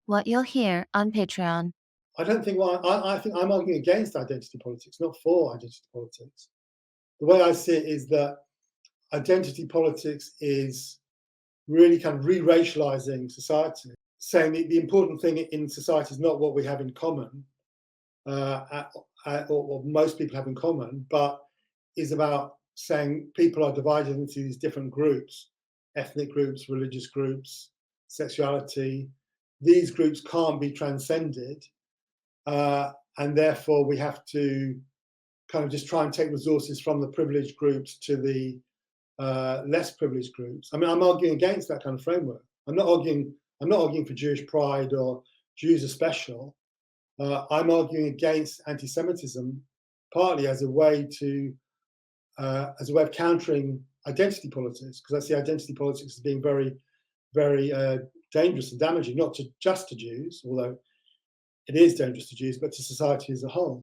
What you'll hear on Patreon. I don't think, I think I'm arguing against identity politics, not for identity politics. The way I see it is that identity politics is really kind of re-racializing society, saying the important thing in society is not what we have in common, or most people have in common, but is about saying people are divided into these different groups, ethnic groups, religious groups, sexuality. These groups can't be transcended, and therefore we have to kind of just try and take resources from the privileged groups to the less privileged groups. I mean, I'm arguing against that kind of framework. I'm not arguing for Jewish pride or Jews are special. I'm arguing against anti-Semitism, partly as a way of countering identity politics, because I see identity politics as being very, very dangerous and damaging, not just to Jews, although it is dangerous to Jews, but to society as a whole.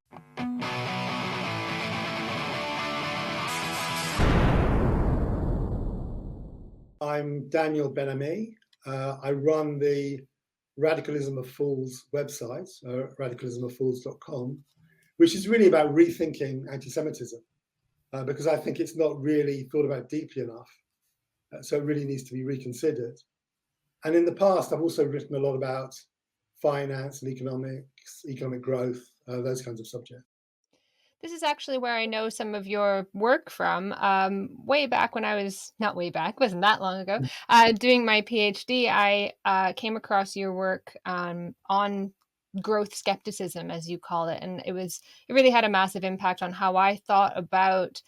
I'm Daniel Ben-Ami. I run the Radicalism of Fools website, radicalismoffools.com, which is really about rethinking anti-Semitism, because I think it's not really thought about deeply enough. So it really needs to be reconsidered. And in the past, I've also written a lot about finance and economics, economic growth, those kinds of subjects. This is actually where I know some of your work from. Way back when I was, not way back, wasn't that long ago, doing my PhD, I came across your work on growth skepticism, as you call it. And it really had a massive impact on how I thought about,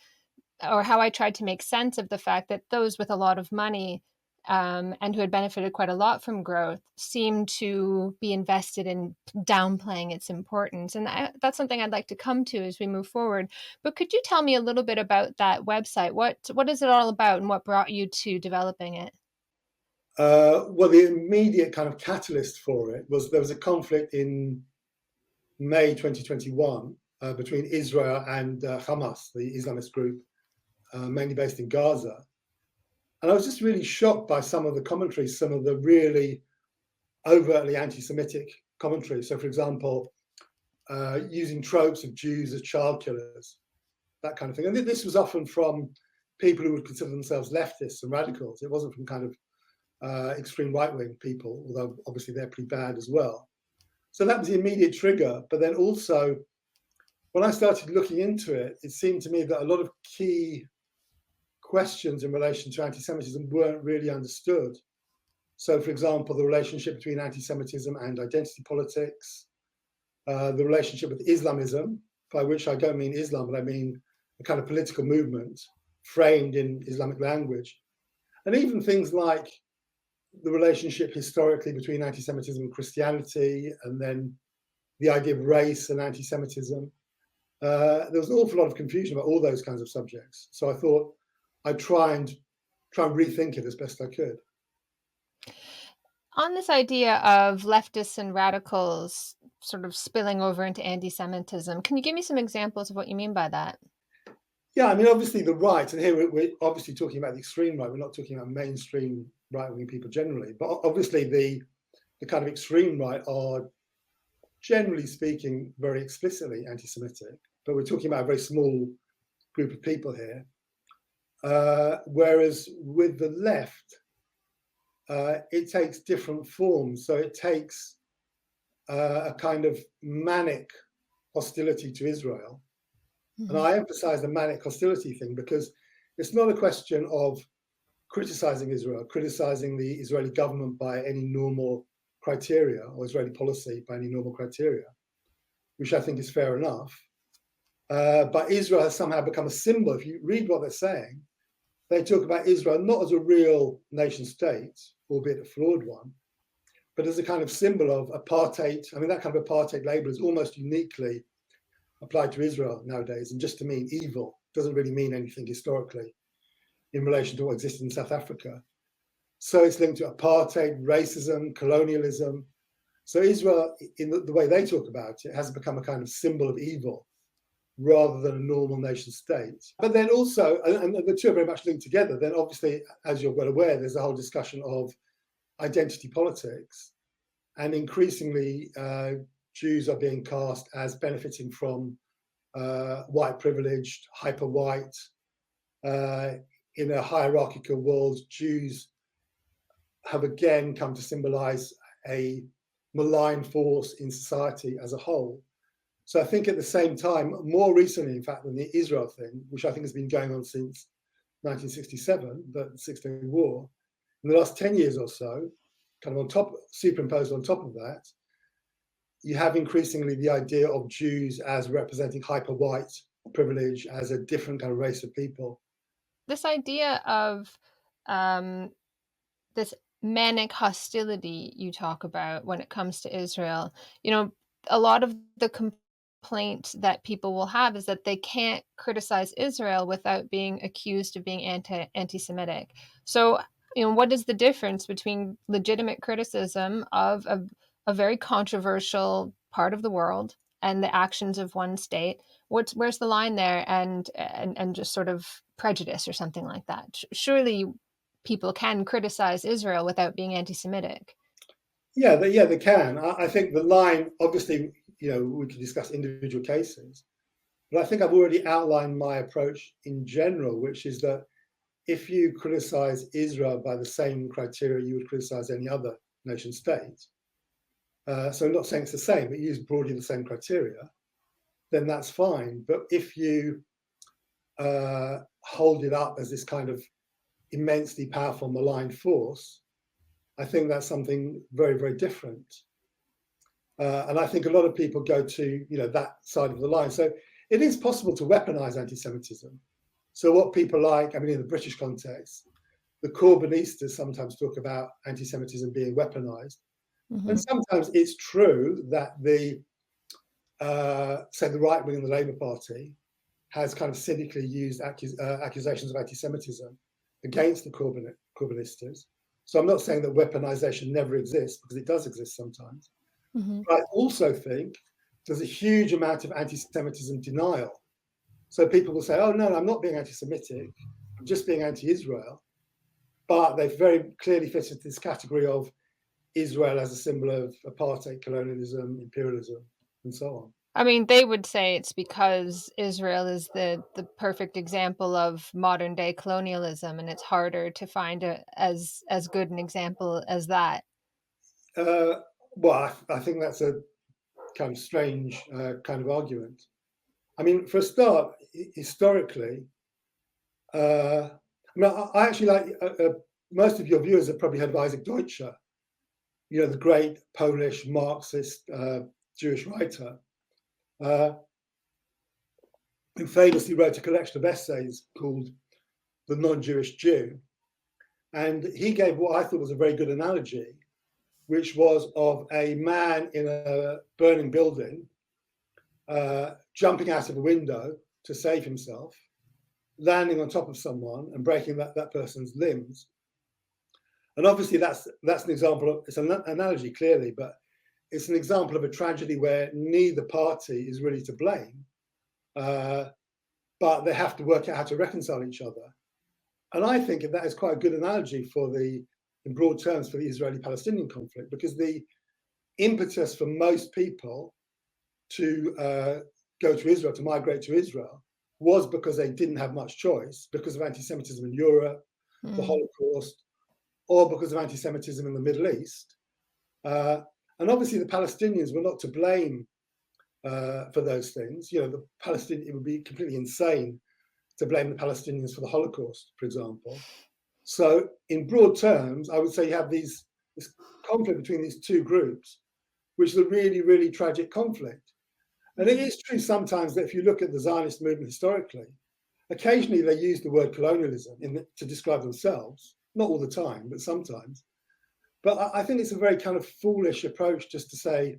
or how I tried to make sense of the fact that those with a lot of money and who had benefited quite a lot from growth seemed to be invested in downplaying its importance. And that's something I'd like to come to as we move forward. But could you tell me a little bit about that website? What is it all about and what brought you to developing it? Well, the immediate kind of catalyst for it was there was a conflict in May 2021 between Israel and Hamas, the Islamist group, mainly based in Gaza. And I was just really shocked by some of the commentaries, some of the really overtly anti-Semitic commentary. So, for example, using tropes of Jews as child killers, that kind of thing. And this was often from people who would consider themselves leftists and radicals. It wasn't from kind of extreme right-wing people, although obviously they're pretty bad as well. So that was the immediate trigger. But then also, when I started looking into it, it seemed to me that a lot of key questions in relation to anti-Semitism weren't really understood. So, for example, the relationship between anti-Semitism and identity politics, the relationship with Islamism, by which I don't mean Islam, but I mean a kind of political movement framed in Islamic language, and even things like the relationship historically between anti-Semitism and Christianity, and then the idea of race and anti-Semitism. There was an awful lot of confusion about all those kinds of subjects. So I thought I'd try and rethink it as best I could. On this idea of leftists and radicals sort of spilling over into anti-Semitism, can you give me some examples of what you mean by that? Yeah, I mean, obviously the right, and here we're obviously talking about the extreme right. We're not talking about mainstream right-wing people generally, but obviously the kind of extreme right are, generally speaking, very explicitly anti-Semitic. But we're talking about a very small group of people here. Whereas with the left, it takes different forms. So it takes a kind of manic hostility to Israel. Mm-hmm. And I emphasize the manic hostility thing because it's not a question of criticizing Israel, criticizing the Israeli government by any normal criteria or Israeli policy by any normal criteria, which I think is fair enough. But Israel has somehow become a symbol. If you read what they're saying, they talk about Israel not as a real nation state, albeit a flawed one, but as a kind of symbol of apartheid. I mean, that kind of apartheid label is almost uniquely applied to Israel nowadays, and just to mean evil doesn't really mean anything historically in relation to what existed in South Africa. So it's linked to apartheid, racism, colonialism. So Israel, in the way they talk about it, has become a kind of symbol of evil rather than a normal nation state. But then also, and the two are very much linked together, then obviously, as you're well aware, there's a whole discussion of identity politics and increasingly Jews are being cast as benefiting from white privileged, hyper white. In a hierarchical world, Jews have again come to symbolize a malign force in society as a whole. So I think at the same time, more recently, in fact, than the Israel thing, which I think has been going on since 1967, the Six Day War, in the last 10 years or so, kind of on top, superimposed on top of that, you have increasingly the idea of Jews as representing hyper white privilege, as a different kind of race of people. This idea of this manic hostility you talk about when it comes to Israel, a lot of the complaint that people will have is that they can't criticize Israel without being accused of being anti-Semitic. So, what is the difference between legitimate criticism of a very controversial part of the world and the actions of one state? Where's the line there, and just sort of prejudice or something like that? Surely people can criticize Israel without being anti-Semitic. Yeah, they can. I think the line, obviously, we can discuss individual cases, but I think I've already outlined my approach in general, which is that if you criticize Israel by the same criteria you would criticize any other nation state, so I'm not saying it's the same, but use broadly the same criteria, then that's fine. But if you hold it up as this kind of immensely powerful malign force, I think that's something very, very different. And I think a lot of people go to that side of the line. So it is possible to weaponize anti-Semitism. So what people like, in the British context, the Corbynistas sometimes talk about anti-Semitism being weaponized. Mm-hmm. And sometimes it's true that say the right wing of the Labour Party has kind of cynically used accusations of anti-Semitism against the Corbynistas. So I'm not saying that weaponization never exists, because it does exist sometimes. Mm-hmm. But I also think there's a huge amount of anti-Semitism denial. So people will say, oh, no, I'm not being anti-Semitic, I'm just being anti-Israel. But they very clearly fit into this category of Israel as a symbol of apartheid, colonialism, imperialism, and so on. They would say it's because Israel is the perfect example of modern day colonialism, and it's harder to find as good an example as that. Well, I think that's a kind of strange kind of argument. For a start, historically, I actually like, most of your viewers have probably heard of Isaac Deutscher, the great Polish Marxist Jewish writer, who famously wrote a collection of essays called The Non-Jewish Jew. And he gave what I thought was a very good analogy, which was of a man in a burning building jumping out of a window to save himself, landing on top of someone and breaking that person's limbs. And obviously that's an example of, it's an analogy clearly, but it's an example of a tragedy where neither party is really to blame, but they have to work out how to reconcile each other. And I think that is quite a good analogy in broad terms, for the Israeli-Palestinian conflict, because the impetus for most people to go to Israel, to migrate to Israel, was because they didn't have much choice, because of anti-Semitism in Europe, the Holocaust, or because of anti-Semitism in the Middle East. And obviously the Palestinians were not to blame for those things. it would be completely insane to blame the Palestinians for the Holocaust, for example. So in broad terms, I would say you have this conflict between these two groups, which is a really, really tragic conflict. And it is true sometimes that if you look at the Zionist movement historically, occasionally they use the word colonialism to describe themselves, not all the time, but sometimes. But I think it's a very kind of foolish approach just to say,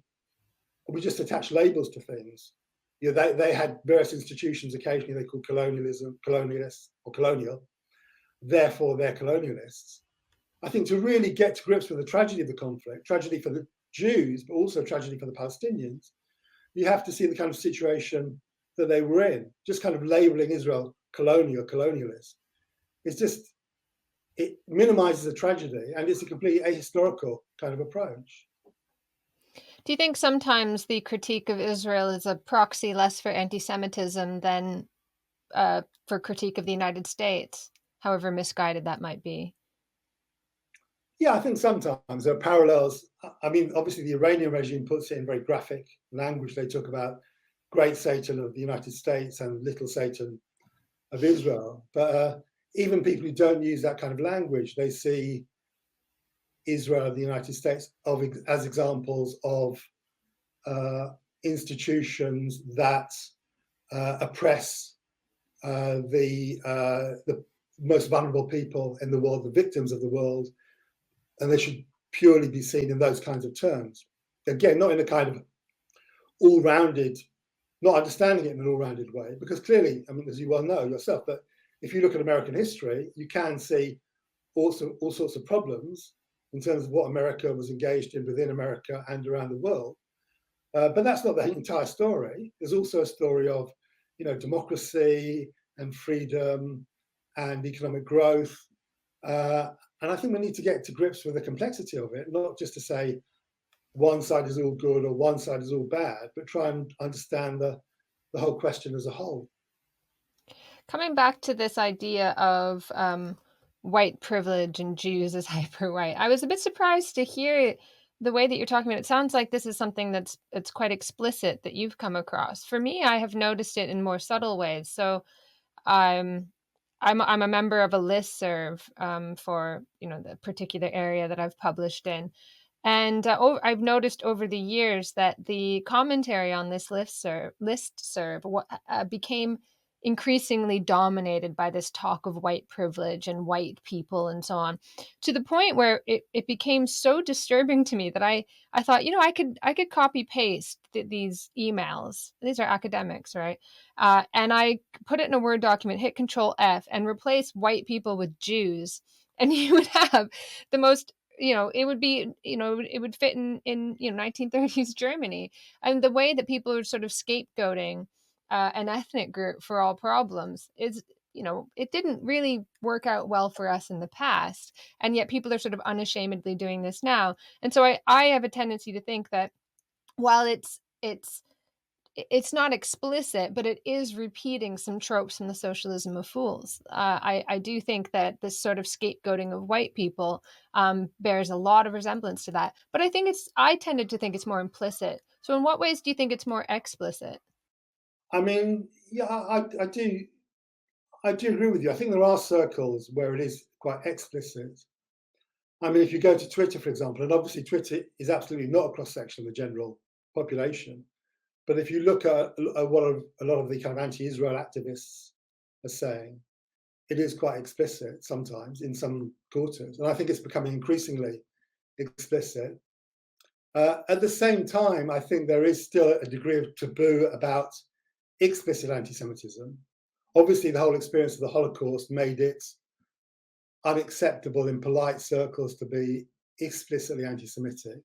we just attach labels to things. They had various institutions occasionally they called colonialism, colonialists, or colonial, therefore they're colonialists. I think to really get to grips with the tragedy of the conflict, tragedy for the Jews, but also tragedy for the Palestinians, you have to see the kind of situation that they were in. Just kind of labeling Israel colonial, colonialist. It minimizes the tragedy, and it's a completely ahistorical kind of approach. Do you think sometimes the critique of Israel is a proxy less for anti-Semitism than for critique of the United States, however misguided that might be? Yeah, I think sometimes there are parallels. I mean, obviously, the Iranian regime puts it in very graphic language. They talk about great Satan of the United States and little Satan of Israel. But even people who don't use that kind of language, they see Israel, the United States, as examples of institutions that oppress the most vulnerable people in the world, the victims of the world, and they should purely be seen in those kinds of terms. Again, not in a kind of all-rounded, not understanding it in an all-rounded way, because clearly, I mean, as you well know yourself, but if you look at American history, you can see also all sorts of problems in terms of what America was engaged in within America and around the world. But that's not the entire story. There's also a story of, democracy and freedom and economic growth. And I think we need to get to grips with the complexity of it, not just to say one side is all good or one side is all bad, but try and understand the whole question as a whole. Coming back to this idea of white privilege and Jews as hyper white, I was a bit surprised to hear the way that you're talking about it. It sounds like this is something that's quite explicit that you've come across. For me, I have noticed it in more subtle ways. So I'm I'm a member of a listserv for the particular area that I've published in, and I've noticed over the years that the commentary on this list serve became increasingly dominated by this talk of white privilege and white people and so on, to the point where it became so disturbing to me that I thought, I could copy paste these emails. These are academics, right? And I put it in a Word document, hit Control F, and replace white people with Jews, and you would have the most it would be it would fit in 1930s Germany. And the way that people are sort of scapegoating an ethnic group for all problems is, it didn't really work out well for us in the past, and yet people are sort of unashamedly doing this now. And so I have a tendency to think that while it's not explicit, but it is repeating some tropes from the socialism of fools. I do think that this sort of scapegoating of white people bears a lot of resemblance to that. But I tended to think it's more implicit. So in what ways do you think it's more explicit? I mean, yeah, I do agree with you. I think there are circles where it is quite explicit. I mean, if you go to Twitter, for example, and obviously Twitter is absolutely not a cross section of the general population, but if you look at what a lot of the kind of anti-Israel activists are saying, it is quite explicit sometimes in some quarters, and I think it's becoming increasingly explicit. At the same time, I think there is still a degree of taboo about explicit anti-Semitism. Obviously, the whole experience of the Holocaust made it unacceptable in polite circles to be explicitly anti-Semitic.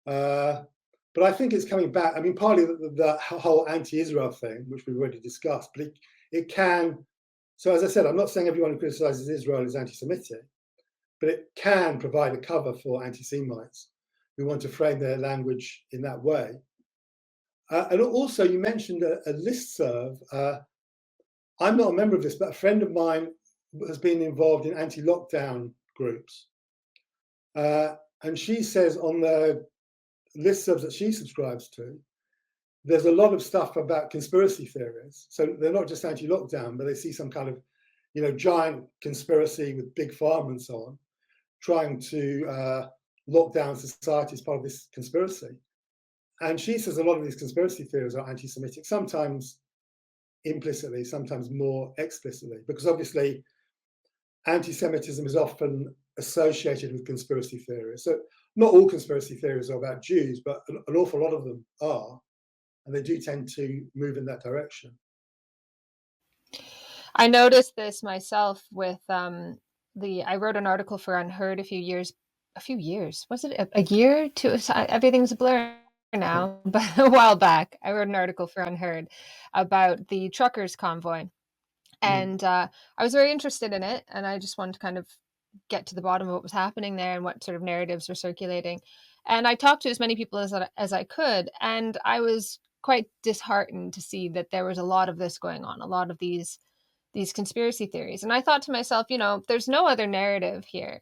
But I think it's coming back. I mean, partly the whole anti-Israel thing, which we've already discussed, but it can. So as I said, I'm not saying everyone who criticizes Israel is anti-Semitic, but it can provide a cover for anti-Semites who want to frame their language in that way. And also, you mentioned a listserv. I'm not a member of this, but a friend of mine has been involved in anti-lockdown groups. And she says on the listservs that she subscribes to, there's a lot of stuff about conspiracy theories. So they're not just anti-lockdown, but they see some kind of, giant conspiracy with big pharma and so on, trying to lock down society as part of this conspiracy. And she says a lot of these conspiracy theories are anti-Semitic, sometimes implicitly, sometimes more explicitly, because obviously anti-Semitism is often associated with conspiracy theories. So not all conspiracy theories are about Jews, but an awful lot of them are, and they do tend to move in that direction. I noticed this myself with I wrote an article for Unheard a few years, was it a year? Everything's a blur now, but a while back, I wrote an article for Unheard about the truckers convoy. Mm. And I was very interested in it, and I just wanted to kind of get to the bottom of what was happening there and what sort of narratives were circulating. And I talked to as many people as I could, and I was quite disheartened to see that there was a lot of this going on, a lot of these conspiracy theories. And I thought to myself, there's no other narrative here.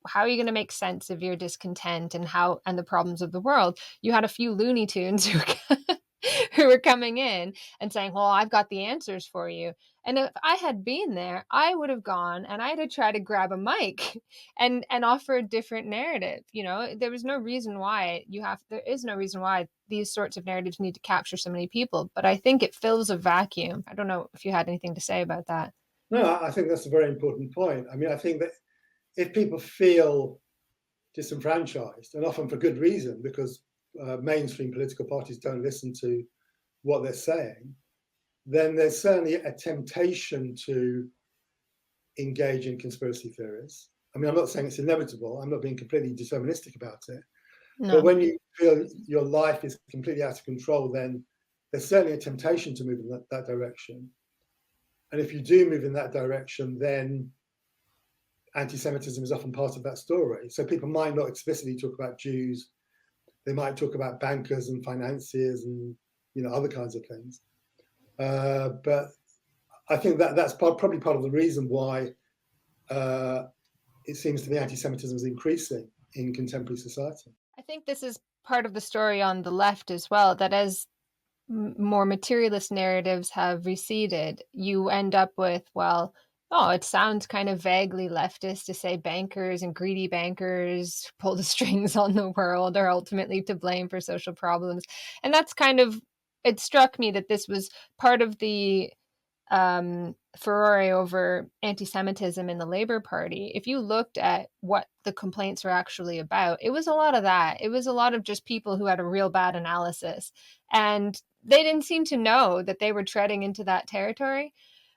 How are you going to make sense of your discontent and the problems of the world? You had a few Looney Tunes who were coming in and saying, "Well, I've got the answers for you." And if I had been there, I would have gone and I'd have tried to grab a mic and offer a different narrative. There is no reason why these sorts of narratives need to capture so many people. But I think it fills a vacuum. I don't know if you had anything to say about that. No, I think that's a very important point. I mean, I think that if people feel disenfranchised, and often for good reason, because mainstream political parties don't listen to what they're saying, then there's certainly a temptation to engage in conspiracy theories. I mean, I'm not saying it's inevitable. I'm not being completely deterministic about it. No. But when you feel your life is completely out of control, then there's certainly a temptation to move in that direction. And if you do move in that direction, then anti-Semitism is often part of that story. So people might not explicitly talk about Jews. They might talk about bankers and financiers and other kinds of things. But I think that's probably part of the reason why it seems to me anti-Semitism is increasing in contemporary society. I think this is part of the story on the left as well, that as more materialist narratives have receded, you end up with, well, oh, it sounds kind of vaguely leftist to say bankers and greedy bankers pull the strings on the world are ultimately to blame for social problems. And that's it struck me that this was part of the furore over anti-Semitism in the Labour Party. If you looked at what the complaints were actually about, it was a lot of that. It was a lot of just people who had a real bad analysis, and they didn't seem to know that they were treading into that territory.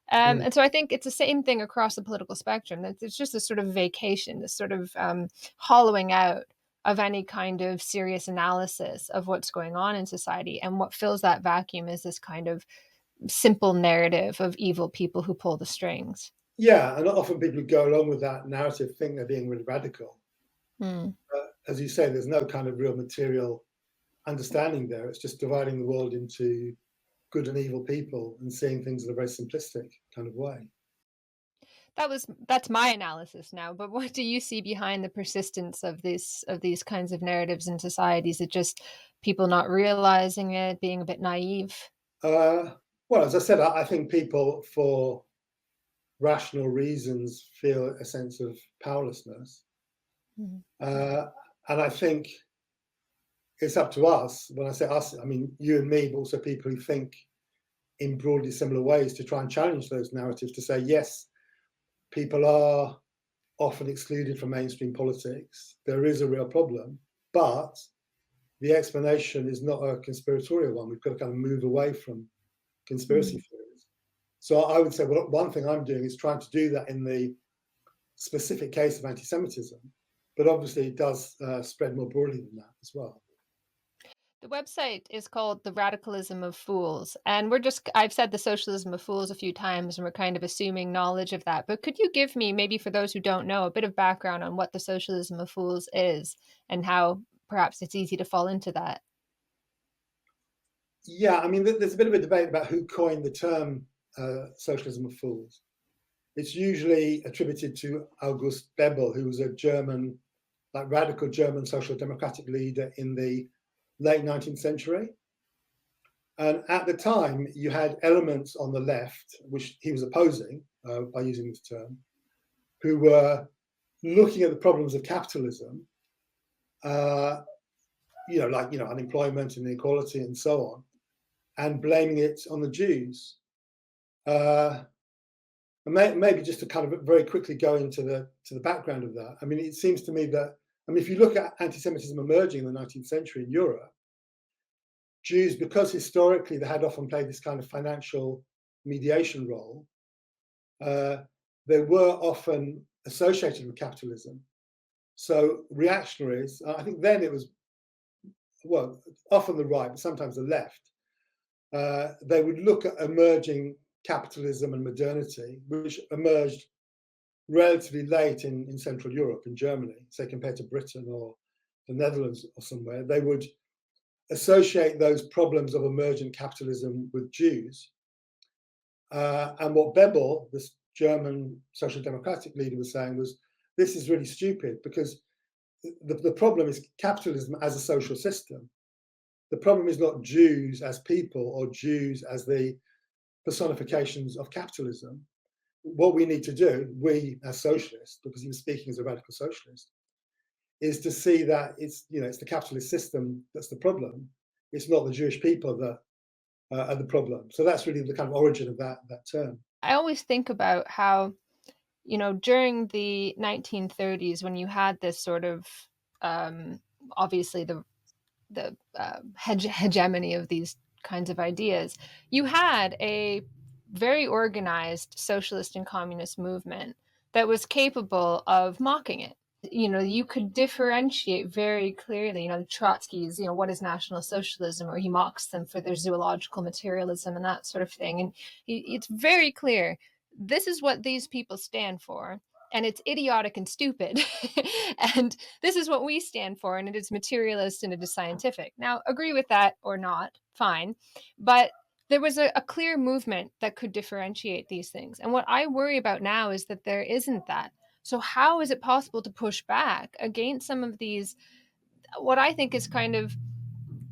And so I think it's the same thing across the political spectrum. It's just a sort of vacation, this sort of hollowing out of any kind of serious analysis of what's going on in society. And what fills that vacuum is this kind of simple narrative of evil people who pull the strings. Yeah, and often people who go along with that narrative think they're being really radical. As you say, there's no kind of real material understanding there. It's just dividing the world into good and evil people and seeing things in a very simplistic kind of way. That's my analysis now, but what do you see behind the persistence of these kinds of narratives in societies? Is it just people not realizing it, being a bit naive? Well, as I said, I think people, for rational reasons, feel a sense of powerlessness. And I think it's up to us. When I say us, I mean you and me, but also people who think in broadly similar ways, to try and challenge those narratives, to say, yes, people are often excluded from mainstream politics. There is a real problem, but the explanation is not a conspiratorial one. We've got to kind of move away from conspiracy theories. So I would say, well, one thing I'm doing is trying to do that in the specific case of anti-Semitism, but obviously it does spread more broadly than that as well. The website is called The Radicalism of Fools, and I've said the socialism of fools a few times, and we're kind of assuming knowledge of that. But could you give me, maybe for those who don't know, a bit of background on what the socialism of fools is and how perhaps it's easy to fall into that? Yeah, I mean, there's a bit of a debate about who coined the term socialism of fools. It's usually attributed to August Bebel, who was a German, radical German social democratic leader in the late 19th century. And at the time, you had elements on the left, which he was opposing by using this term, who were looking at the problems of capitalism, unemployment and inequality and so on, and blaming it on the Jews. Maybe just to kind of very quickly go into the background of that. I mean, it seems to me that, if you look at anti-Semitism emerging in the 19th century in Europe, Jews, because historically they had often played this kind of financial mediation role, they were often associated with capitalism. So reactionaries, I think then it was, well, often the right, but sometimes the left, they would look at emerging capitalism and modernity, which emerged relatively late in Central Europe, in Germany, say compared to Britain or the Netherlands or somewhere, they would associate those problems of emergent capitalism with Jews. And what Bebel, this German social democratic leader, was saying was, this is really stupid, because the problem is capitalism as a social system. The problem is not Jews as people or Jews as the personifications of capitalism. What we need to do, we as socialists, because he was speaking as a radical socialist, is to see that it's the capitalist system that's the problem. It's not the Jewish people that are the problem. So that's really the kind of origin of that term. I always think about how, during the 1930s, when you had this sort of, obviously the hegemony of these kinds of ideas, you had a very organized socialist and communist movement that was capable of mocking it. You could differentiate very clearly, Trotsky's, what is National Socialism, or he mocks them for their zoological materialism and that sort of thing. And it's very clear, this is what these people stand for, and it's idiotic and stupid. And this is what we stand for, and it is materialist and it is scientific. Now, agree with that or not, fine. But there was a clear movement that could differentiate these things. And what I worry about now is that there isn't that. So how is it possible to push back against some of these, what I think is kind of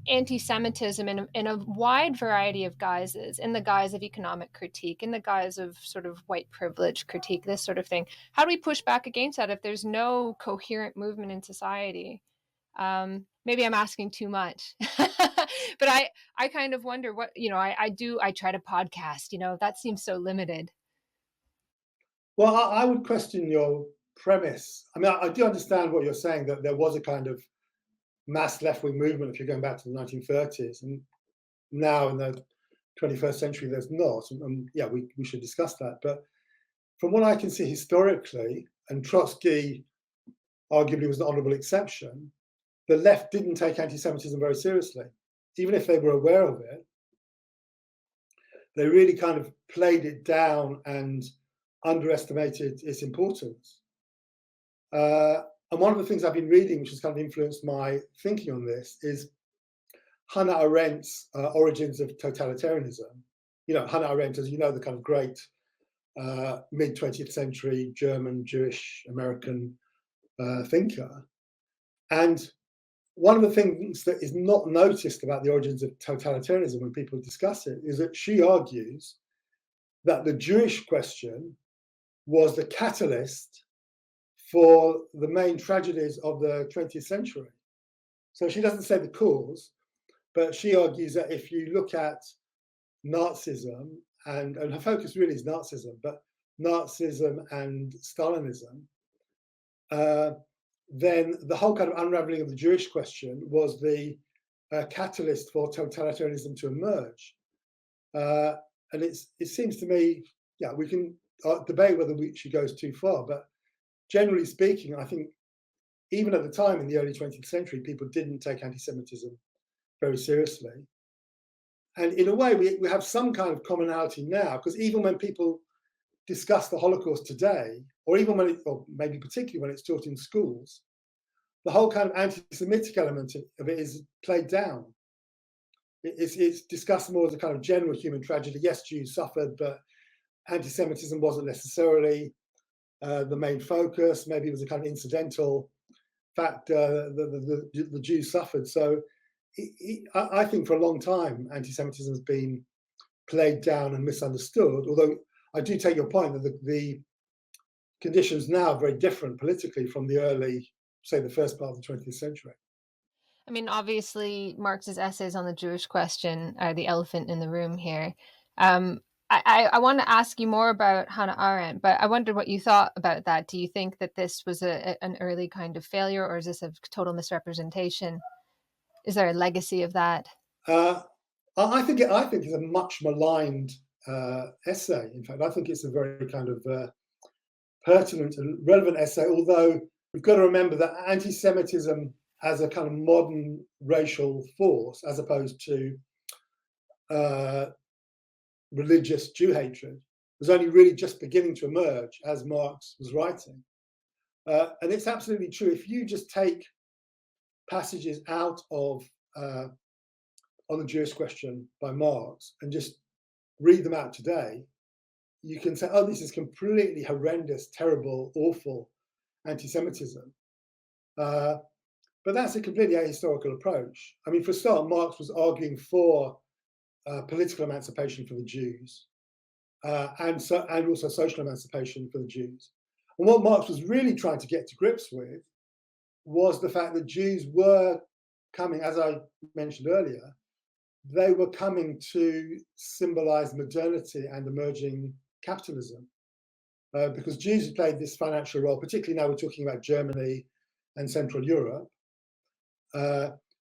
anti-Semitism in a wide variety of guises, in the guise of economic critique, in the guise of sort of white privilege critique, this sort of thing? How do we push back against that if there's no coherent movement in society? Maybe I'm asking too much, but I kind of wonder what, I try to podcast, that seems so limited. Well, I would question your premise. I mean, I do understand what you're saying, that there was a kind of mass left-wing movement if you're going back to the 1930s, and now in the 21st century there's not. And yeah, we should discuss that. But from what I can see historically, and Trotsky arguably was an honorable exception, the left didn't take anti-Semitism very seriously. Even if they were aware of it, they really kind of played it down and underestimated its importance. And one of the things I've been reading, which has kind of influenced my thinking on this, is Hannah Arendt's Origins of Totalitarianism. Hannah Arendt, as you know, the kind of great mid-20th century German, Jewish, American thinker. And one of the things that is not noticed about the origins of totalitarianism when people discuss it is that she argues that the Jewish question was the catalyst for the main tragedies of the 20th century. So she doesn't say the cause, but she argues that if you look at Nazism, and her focus really is Nazism, but Nazism and Stalinism, then the whole kind of unraveling of the Jewish question was the catalyst for totalitarianism to emerge. And it seems to me, yeah, we can debate whether she goes too far, but generally speaking, I think even at the time in the early 20th century, people didn't take anti-Semitism very seriously. And in a way, we have some kind of commonality now, because even when people discuss the Holocaust today, or even when or maybe particularly when it's taught in schools, the whole kind of anti-Semitic element of it is played down. It's discussed more as a kind of general human tragedy. Yes, Jews suffered, but anti-Semitism wasn't necessarily the main focus. Maybe it was a kind of incidental factor. The Jews suffered. So I think for a long time, anti-Semitism has been played down and misunderstood, although I do take your point that the conditions now are very different politically from the early, say, the first part of the 20th century. I mean, obviously, Marx's essays on the Jewish question are the elephant in the room here. I want to ask you more about Hannah Arendt, but I wondered what you thought about that. Do you think that this was an early kind of failure, or is this a total misrepresentation? Is there a legacy of that? I think it's a much maligned essay. In fact, I think it's a very kind of pertinent and relevant essay, although we've got to remember that anti-Semitism as a kind of modern racial force, as opposed to religious Jew hatred, was only really just beginning to emerge as Marx was writing. And it's absolutely true. If you just take passages out of On the Jewish Question by Marx and just read them out today, you can say, oh, this is completely horrendous, terrible, awful anti-Semitism. But that's a completely ahistorical approach. I mean, for a start, Marx was arguing for political emancipation for the Jews, and also social emancipation for the Jews. And what Marx was really trying to get to grips with was the fact that Jews were coming, as I mentioned earlier, they were coming to symbolize modernity and emerging capitalism. Because Jews had played this financial role, particularly now we're talking about Germany and Central Europe.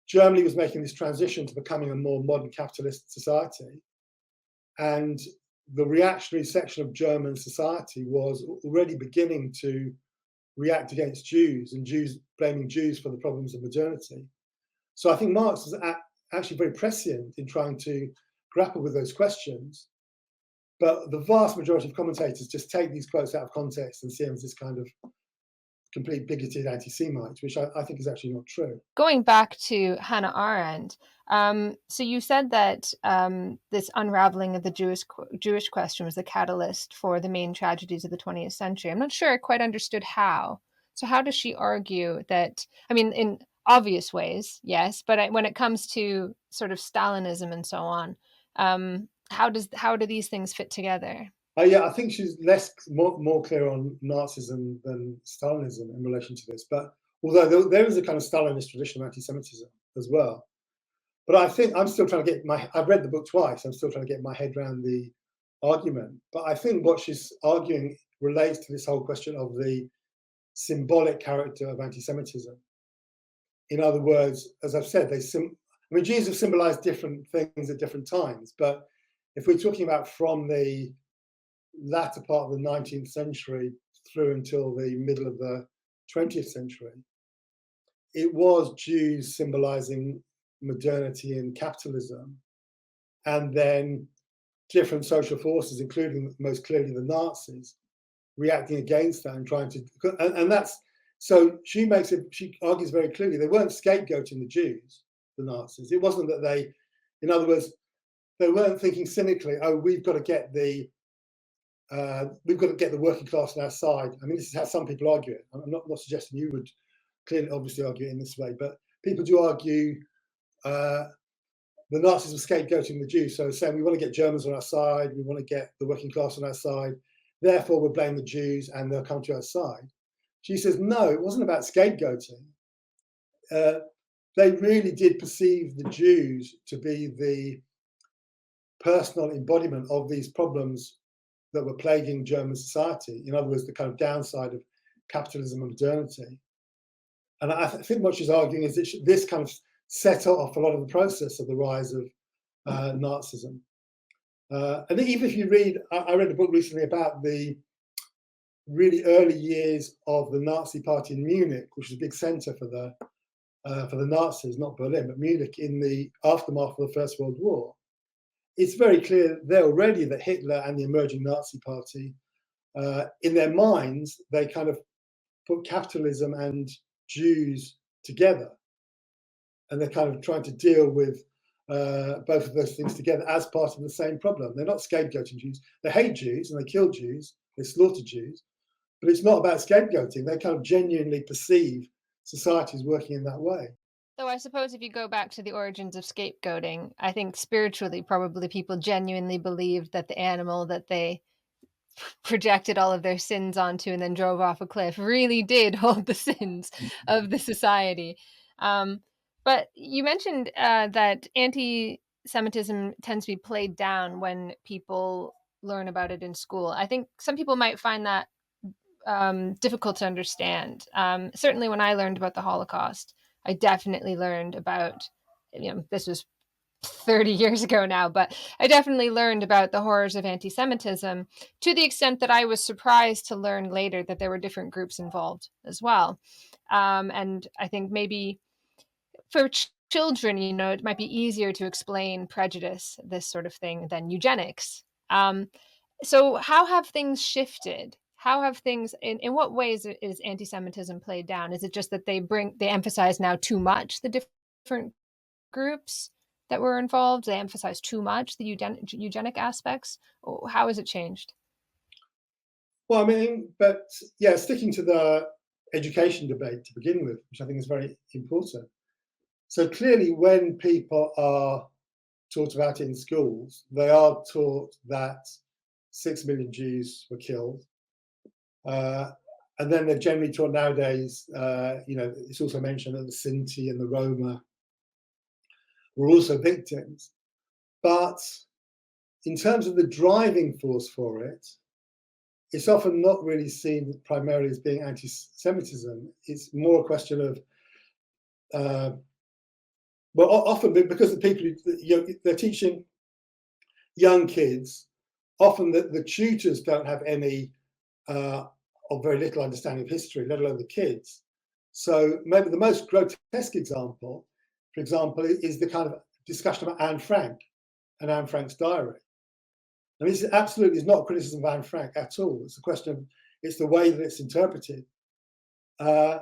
Germany was making this transition to becoming a more modern capitalist society. And the reactionary section of German society was already beginning to react against Jews and blaming Jews for the problems of modernity. So I think Marx was actually very prescient in trying to grapple with those questions. But the vast majority of commentators just take these quotes out of context and see them as this kind of complete bigoted anti-Semites, which I think is actually not true. Going back to Hannah Arendt, so you said that this unraveling of the Jewish question was the catalyst for the main tragedies of the 20th century. I'm not sure I quite understood how. So how does she argue that, I mean, in obvious ways, yes, but when it comes to sort of Stalinism and so on, how do these things fit together? Yeah, I think she's more clear on Nazism than Stalinism in relation to this. But although there is a kind of Stalinist tradition of anti-Semitism as well. But I think I'm still trying to I've read the book twice. I'm still trying to get my head around the argument. But I think what she's arguing relates to this whole question of the symbolic character of anti-Semitism. In other words, as I've said, Jews have symbolized different things at different times. But if we're talking about from the latter part of the 19th century through until the middle of the 20th century, it was Jews symbolizing modernity and capitalism, and then different social forces, including most clearly the Nazis, reacting against that and trying to, and that's, so she argues very clearly they weren't scapegoating the Jews, the Nazis. It wasn't that they, in other words, they weren't thinking cynically, oh, we've got to get the working class on our side. I mean, this is how some people argue it. I'm not suggesting you would clearly, obviously, argue it in this way, but people do argue the Nazis were scapegoating the Jews, so saying we want to get Germans on our side, we want to get the working class on our side, therefore we'll blame the Jews and they'll come to our side. She says, no, it wasn't about scapegoating. They really did perceive the Jews to be the personal embodiment of these problems that were plaguing German society. In other words, the kind of downside of capitalism and modernity. And I think what she's arguing is that this kind of set off a lot of the process of the rise of Nazism. And even if you read, I read a book recently about the really early years of the Nazi party in Munich, which was a big center for the Nazis, not Berlin, but Munich in the aftermath of the First World War. It's very clear there already that Hitler and the emerging Nazi party, in their minds, they kind of put capitalism and Jews together. And they're kind of trying to deal with both of those things together as part of the same problem. They're not scapegoating Jews. They hate Jews and they kill Jews, they slaughter Jews, but it's not about scapegoating. They kind of genuinely perceive society as working in that way. So I suppose if you go back to the origins of scapegoating, I think spiritually, probably people genuinely believed that the animal that they projected all of their sins onto and then drove off a cliff really did hold the sins of the society. But you mentioned that anti-Semitism tends to be played down when people learn about it in school. I think some people might find that difficult to understand. Certainly when I learned about the Holocaust, I definitely learned about, this was 30 years ago now, but I definitely learned about the horrors of anti-Semitism to the extent that I was surprised to learn later that there were different groups involved as well. And I think maybe for children, it might be easier to explain prejudice, this sort of thing, than eugenics. So how have things shifted? how have things, in what ways is anti-Semitism played down? Is it just that they emphasize now too much the different groups that were involved? They emphasize too much the eugenic aspects? Or how has it changed? Well, I mean, but yeah, sticking to the education debate to begin with, which I think is very important. So clearly, when people are taught about it in schools, they are taught that 6 million Jews were killed. And then they're generally taught nowadays, it's also mentioned that the Sinti and the Roma were also victims. But in terms of the driving force for it, it's often not really seen primarily as being anti-Semitism. It's more a question of, often because the people they're teaching young kids, often the tutors don't have any or very little understanding of history, let alone the kids. So maybe the most grotesque example, for example, is the kind of discussion about Anne Frank and Anne Frank's diary. I mean, this absolutely is not criticism of Anne Frank at all. It's a question of, it's the way that it's interpreted. And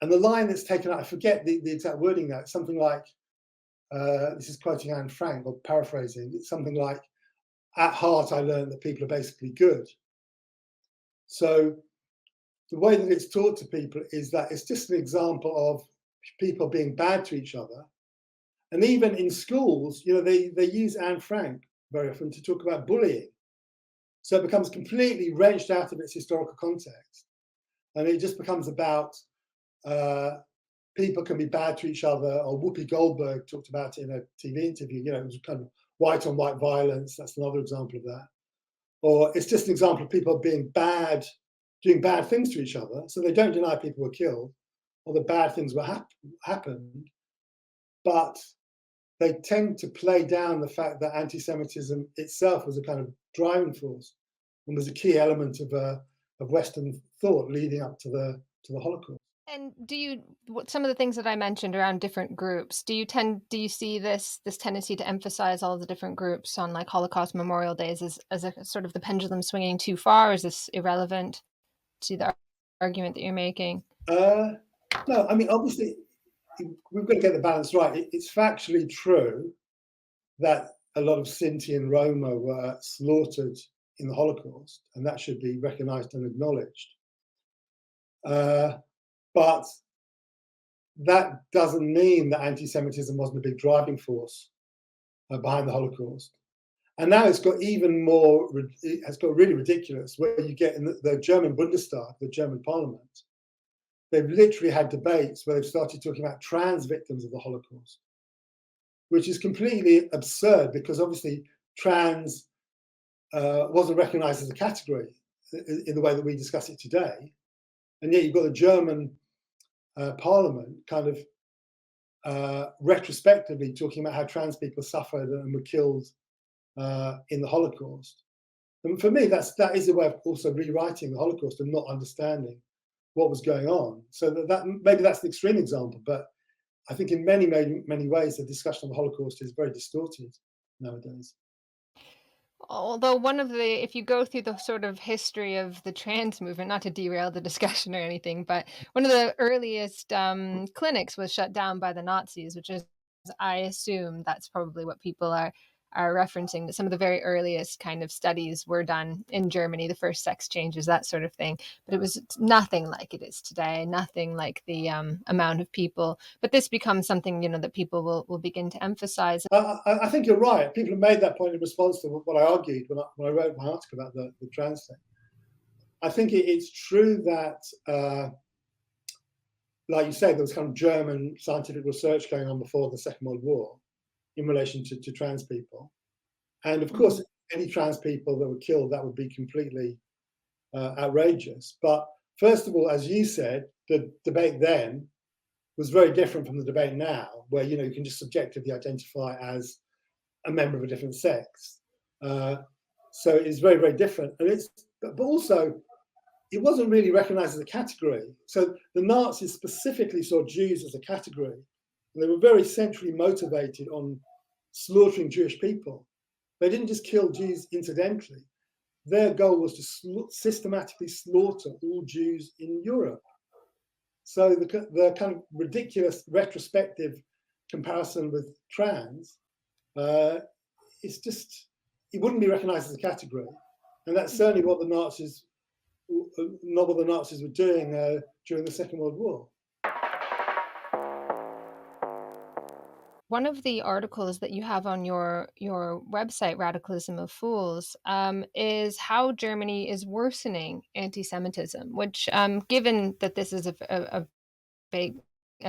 the line that's taken out, I forget the exact wording now, it's something like, this is quoting Anne Frank or paraphrasing, it's something like, at heart, I learned that people are basically good. So the way that it's taught to people is that it's just an example of people being bad to each other. And even in schools, they use Anne Frank very often to talk about bullying. So it becomes completely wrenched out of its historical context. And it just becomes about people can be bad to each other, or Whoopi Goldberg talked about it in a TV interview, it was kind of white on white violence. That's another example of that. Or it's just an example of people being bad, doing bad things to each other. So they don't deny people were killed or the bad things were happened, but they tend to play down the fact that anti-Semitism itself was a kind of driving force and was a key element of Western thought leading up to the Holocaust. And some of the things that I mentioned around different groups, do you see this tendency to emphasize all the different groups on like Holocaust Memorial Days as a sort of the pendulum swinging too far? Is this irrelevant to the argument that you're making? No, I mean, obviously, we've got to get the balance right. It's factually true that a lot of Sinti and Roma were slaughtered in the Holocaust, and that should be recognized and acknowledged. But that doesn't mean that anti-Semitism wasn't a big driving force behind the Holocaust. And now it's got even more, it has got really ridiculous, where you get in the German Bundestag, the German parliament, they've literally had debates where they've started talking about trans victims of the Holocaust, which is completely absurd because obviously trans wasn't recognized as a category in the way that we discuss it today. And yet you've got the German parliament kind of retrospectively talking about how trans people suffered and were killed in the Holocaust. And for me, that is a way of also rewriting the Holocaust and not understanding what was going on. So that maybe that's the extreme example, but I think in many ways the discussion of the Holocaust is very distorted nowadays. Although if you go through the sort of history of the trans movement, not to derail the discussion or anything, but one of the earliest clinics was shut down by the Nazis, which is, I assume that's probably what people are referencing, that some of the very earliest kind of studies were done in Germany, the first sex changes, that sort of thing. But it was nothing like it is today, nothing like the amount of people. But this becomes something, that people will begin to emphasize. I think you're right. People have made that point in response to what I argued when I wrote my article about the trans thing. I think it's true that, like you say, there was kind of German scientific research going on before the Second World War in relation to trans people. And of course, any trans people that were killed, that would be completely outrageous. But first of all, as you said, the debate then was very different from the debate now, where you can just subjectively identify as a member of a different sex. So it's very, very different. And but also, it wasn't really recognized as a category. So the Nazis specifically saw Jews as a category. And they were very centrally motivated on slaughtering Jewish people. They didn't just kill Jews incidentally. their goal was to systematically slaughter all Jews in Europe. So the kind of ridiculous retrospective comparison with trans is just, it wouldn't be recognized as a category. And that's certainly what the Nazis, not what the Nazis were doing during the Second World War. One of the articles that you have on your website, Radicalism of Fools, is how Germany is worsening anti-Semitism, which, given that this is a big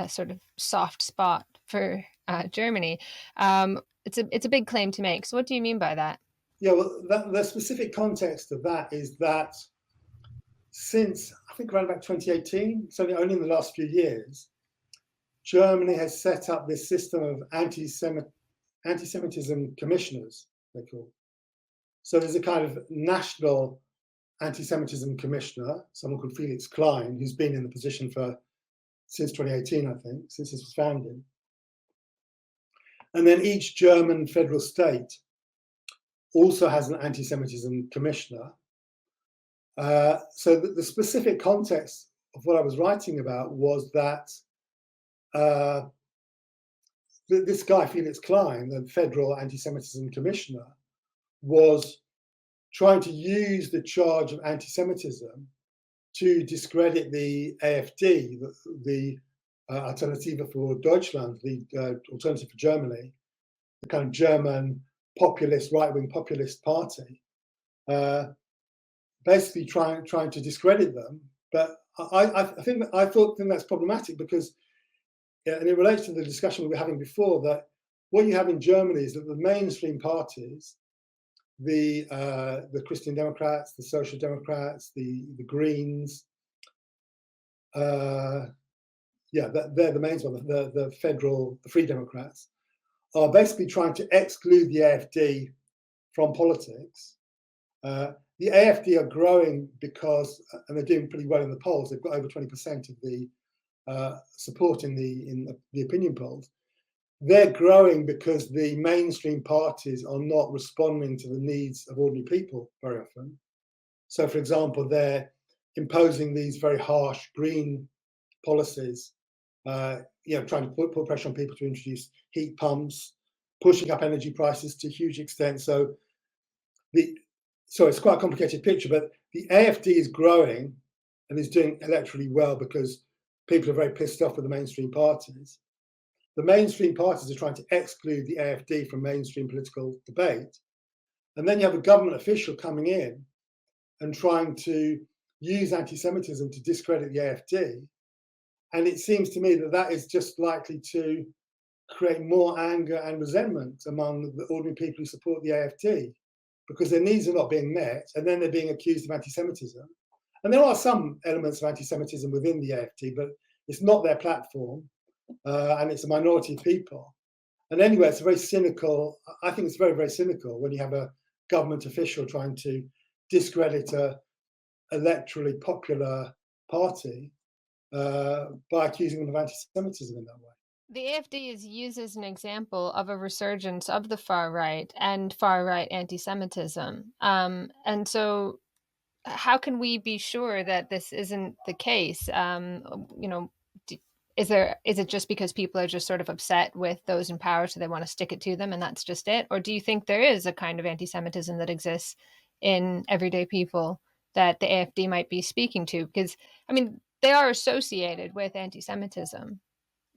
sort of soft spot for Germany, it's a big claim to make. So what do you mean by that? Yeah, well, the specific context of that is that since, I think around about 2018, certainly only in the last few years, Germany has set up this system of anti-Semitism commissioners, they're called. So there's a kind of national anti-Semitism commissioner, someone called Felix Klein, who's been in the position since 2018, I think, since this was founded. And then each German federal state also has an anti-Semitism commissioner. So the specific context of what I was writing about was that this guy, Felix Klein, the federal anti-Semitism commissioner, was trying to use the charge of anti-Semitism to discredit the AfD, the Alternative for Deutschland, the Alternative for Germany, the kind of German populist, right-wing populist party, basically trying to discredit them. But I think that's problematic because, and it relates to the discussion we were having before, that what you have in Germany is that the mainstream parties, the Christian Democrats, the Social Democrats, the Greens, they're the main one. The Free Democrats are basically trying to exclude the AfD from politics. The AfD are growing because, and they're doing pretty well in the polls. They've got over 20% of the support in the opinion polls. They're growing because the mainstream parties are not responding to the needs of ordinary people very often. So, for example, they're imposing these very harsh green policies, trying to put pressure on people to introduce heat pumps, pushing up energy prices to a huge extent. So it's quite a complicated picture, but the AfD is growing and is doing electorally well because people are very pissed off with the mainstream parties. The mainstream parties are trying to exclude the AfD from mainstream political debate. And then you have a government official coming in and trying to use anti-Semitism to discredit the AfD. And it seems to me that is just likely to create more anger and resentment among the ordinary people who support the AfD, because their needs are not being met, and then they're being accused of anti-Semitism. And there are some elements of anti-Semitism within the AfD, but it's not their platform, and it's a minority of people. And anyway, it's very cynical. I think it's very, very cynical when you have a government official trying to discredit a electorally popular party by accusing them of anti-Semitism in that way. The AfD is used as an example of a resurgence of the far right and far right anti-Semitism. And so how can we be sure that this isn't the case? Is it just because people are just sort of upset with those in power, so they want to stick it to them, and that's just it? Or do you think there is a kind of anti-Semitism that exists in everyday people that the AfD might be speaking to? Because, I mean, they are associated with anti-Semitism,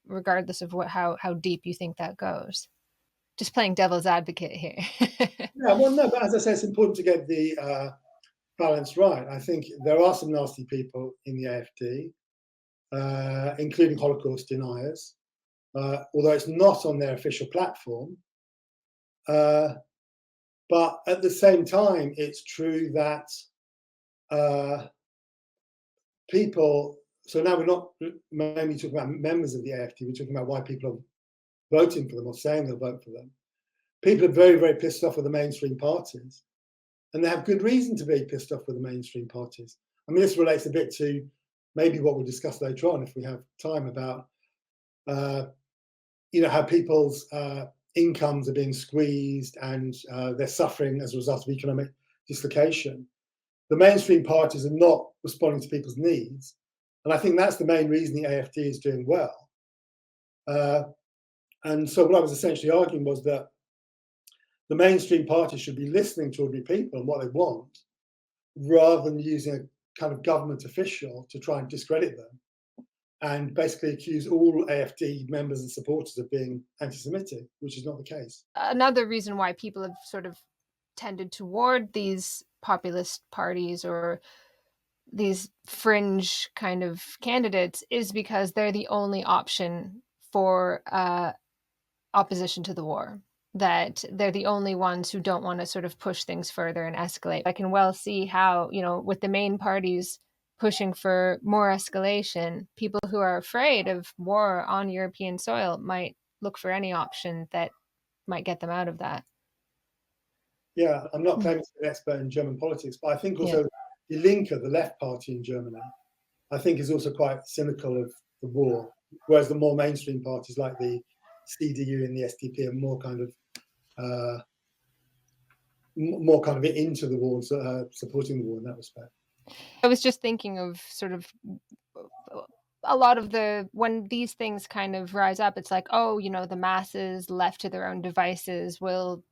regardless of how deep you think that goes. Just playing devil's advocate here. Yeah, well, no, but as I say, it's important to get the balance right. I think there are some nasty people in the AfD, including Holocaust deniers, although it's not on their official platform. But at the same time, it's true that people, so now we're not mainly talking about members of the AfD, we're talking about why people are voting for them or saying they'll vote for them. People are very, very pissed off with the mainstream parties. And they have good reason to be pissed off with the mainstream parties. I mean, this relates a bit to maybe what we'll discuss later on if we have time about, how people's incomes are being squeezed and they're suffering as a result of economic dislocation. the mainstream parties are not responding to people's needs. And I think that's the main reason the AfD is doing well. And so what I was essentially arguing was that the mainstream parties should be listening to ordinary people and what they want, rather than using a kind of government official to try and discredit them and basically accuse all AfD members and supporters of being anti-Semitic, which is not the case. Another reason why people have sort of tended toward these populist parties or these fringe kind of candidates is because they're the only option for opposition to the war, that they're the only ones who don't want to sort of push things further and escalate. I can well see how, with the main parties pushing for more escalation, people who are afraid of war on European soil might look for any option that might get them out of that. Yeah, I'm not claiming to be an expert in German politics, but I think also Die Linke, the left party in Germany, I think is also quite cynical of the war, whereas the more mainstream parties like the CDU and the SDP are more kind of into the war, supporting the war in that respect. I was just thinking of sort of a lot of when these things kind of rise up, it's like, the masses left to their own devices will,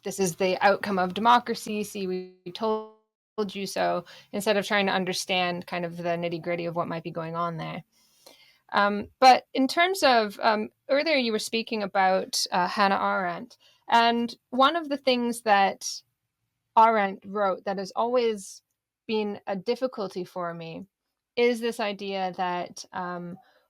this is the outcome of democracy. See, we told you so, instead of trying to understand kind of the nitty gritty of what might be going on there. But in terms of, earlier you were speaking about Hannah Arendt, and one of the things that Arendt wrote that has always been a difficulty for me is this idea that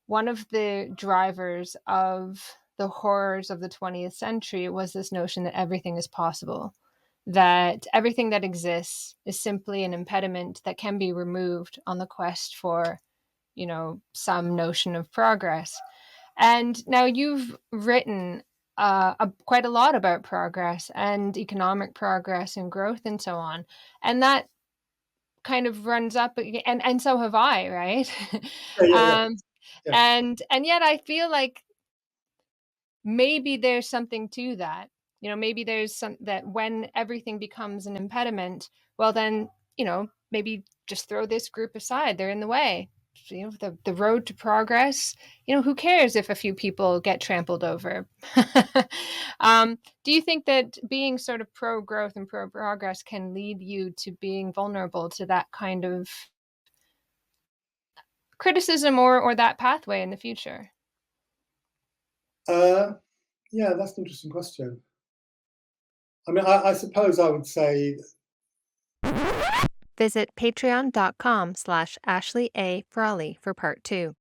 one of the drivers of the horrors of the 20th century was this notion that everything is possible, that everything that exists is simply an impediment that can be removed on the quest for, some notion of progress. And now you've written quite a lot about progress and economic progress and growth and so on. And that kind of runs up again, and so have I, right? Yeah. And yet I feel like maybe there's something to that. Maybe there's some that when everything becomes an impediment, well then, maybe just throw this group aside. They're in the way. The road to progress, who cares if a few people get trampled over? Do you think that being sort of pro-growth and pro-progress can lead you to being vulnerable to that kind of criticism or that pathway in the future? Yeah, that's an interesting question. I mean, I suppose I would say Visit patreon.com/Ashley A. Frawley for part 2.